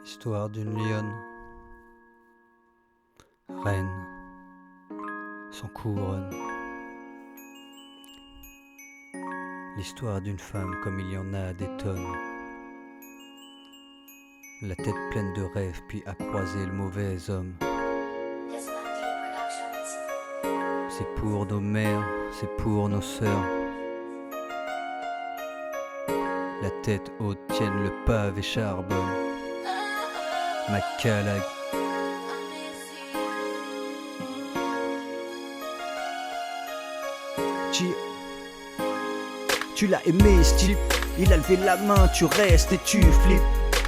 Histoire d'une lionne, reine, sans couronne. L'histoire d'une femme comme il y en a des tonnes. La tête pleine de rêves puis à croiser le mauvais homme. C'est pour nos mères, c'est pour nos sœurs. La tête haute tienne le pavé charbonne. Macalag. Tu l'as aimé ce type, il a levé la main, tu restes et tu flippes.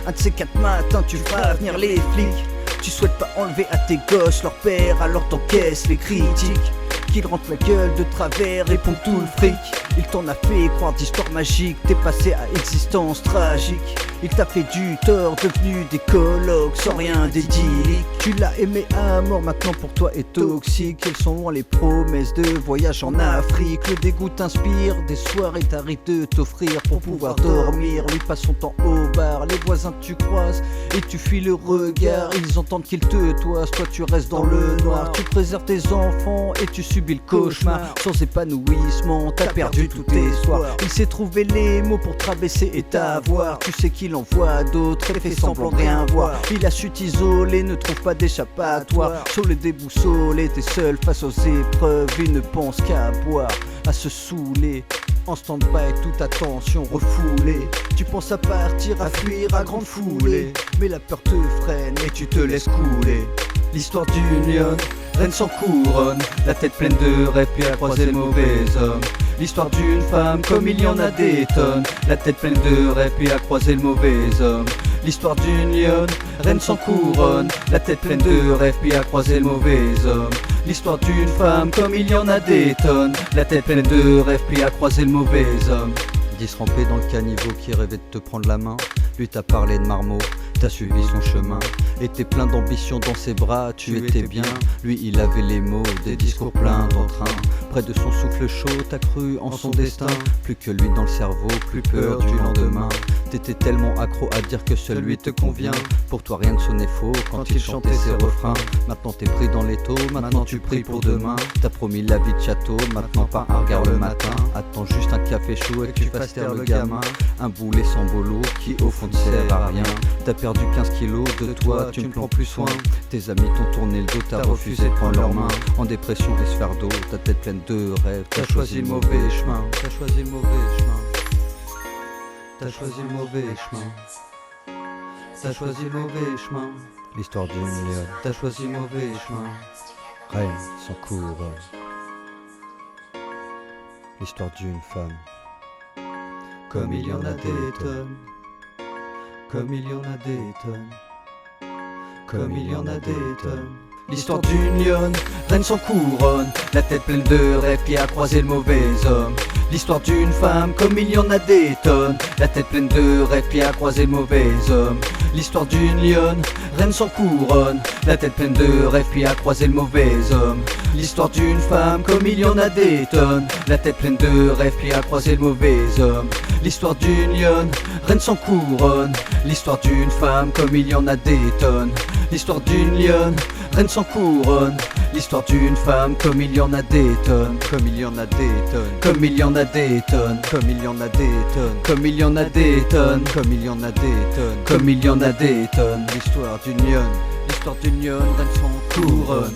Un de ces 4 matins tu feras venir les flics. Tu souhaites pas enlever à tes gosses leur père, alors t'encaisses les critiques. Qu'il rentre la gueule de travers et pompe tout le fric. Il t'en a fait croire d'histoires magiques, t'es passé à existence tragique. Il t'a fait du tort, devenu des colocs sans rien d'idyllique. Tu l'as aimé à mort, maintenant pour toi est toxique. Quelles sont loin les promesses de voyage en Afrique. Le dégoût t'inspire, des soirées t'arrives de t'offrir pour pouvoir dormir. Lui passe son temps au bar, les voisins que tu croises et tu fuis le regard. Ils entendent qu'ils te toisent, toi tu restes dans le noir. Tu préserves tes enfants et tu subis le cauchemar. Sans épanouissement, t'as perdu tout espoir. Il s'est trouvé les mots pour te rabaisser et t'avoir. Tu sais qu'il en voit d'autres et fait semblant de rien voir. Il a su t'isoler, ne trouve pas d'échappatoire. Sur le déboussolé, t'es seul face aux épreuves. Il ne pense qu'à boire, à se saouler. En stand-by, toute attention refoulée. Tu penses à partir, à fuir à grande foulée. Mais la peur te freine et tu te laisses couler. L'histoire d'une lionne, reine sans couronne. La tête pleine de rêves puis à croiser le mauvais homme. L'histoire d'une femme comme il y en a des tonnes. La tête pleine de rêves puis à croiser le mauvais homme. L'histoire d'une lionne, reine sans couronne. La tête pleine de rêves puis à croiser le mauvais homme. L'histoire d'une femme comme il y en a des tonnes. La tête pleine de rêves puis à croiser le mauvais homme. 10 rampés dans le caniveau qui rêvait de te prendre la main. Lui t'a parlé de marmot, t'as suivi son chemin. Était plein d'ambition dans ses bras, tu étais bien. Lui il avait les mots, des discours pleins d'entrain. Près de son souffle chaud, t'as cru en son destin. Plus que lui dans le cerveau, plus peur du lendemain. T'étais tellement accro à dire que seul lui te convient. Pour toi rien ne sonnait faux quand il chantait ses refrains. Maintenant t'es pris dans l'étau, maintenant tu pries pour demain. T'as promis la vie de château, maintenant pas un regard le matin. Attends juste un café chaud et que tu fasses taire le gamin. Un boulet sans bolo qui au fond ne sert à rien. T'as perdu 15 kilos, de toi tu ne prends plus soin. Tes amis t'ont tourné le dos, t'as refusé de prendre leurs mains. En dépression et ce fardeau, ta tête pleine de rêves. T'as choisi le mauvais chemin, t'as choisi le mauvais chemin. T'as choisi le mauvais chemin. T'as choisi le mauvais chemin. L'histoire d'une lionne, t'as choisi le mauvais chemin. Reine sans couronne. L'histoire d'une femme comme il y en a des tonnes. Comme il y en a des tonnes. Comme il y en a des tonnes. L'histoire d'une lionne, reine sans couronne. La tête pleine de rêves qui a croisé le mauvais homme. L'histoire d'une femme comme il y en a des tonnes. La tête pleine de rêves qui a croisé le mauvais homme. L'histoire d'une lionne, reine sans couronne. La tête pleine de rêves puis a croisé le mauvais homme. L'histoire d'une femme comme il y en a des tonnes. La tête pleine de rêves puis a croisé le mauvais homme. L'histoire d'une lionne, reine sans couronne. L'histoire d'une femme comme il y en a des tonnes. L'histoire d'une lionne, reine sans couronne. L'histoire d'une femme comme il y en a des tonnes. Comme il y en a des tonnes. Comme il y en a des tonnes. Comme il y en a des tonnes. Comme il y en a des tonnes. Comme il y en a des tonnes. Comme il y en a des tonnes. L'histoire d'une lionne. L'histoire d'une lionne, reine sans couronne.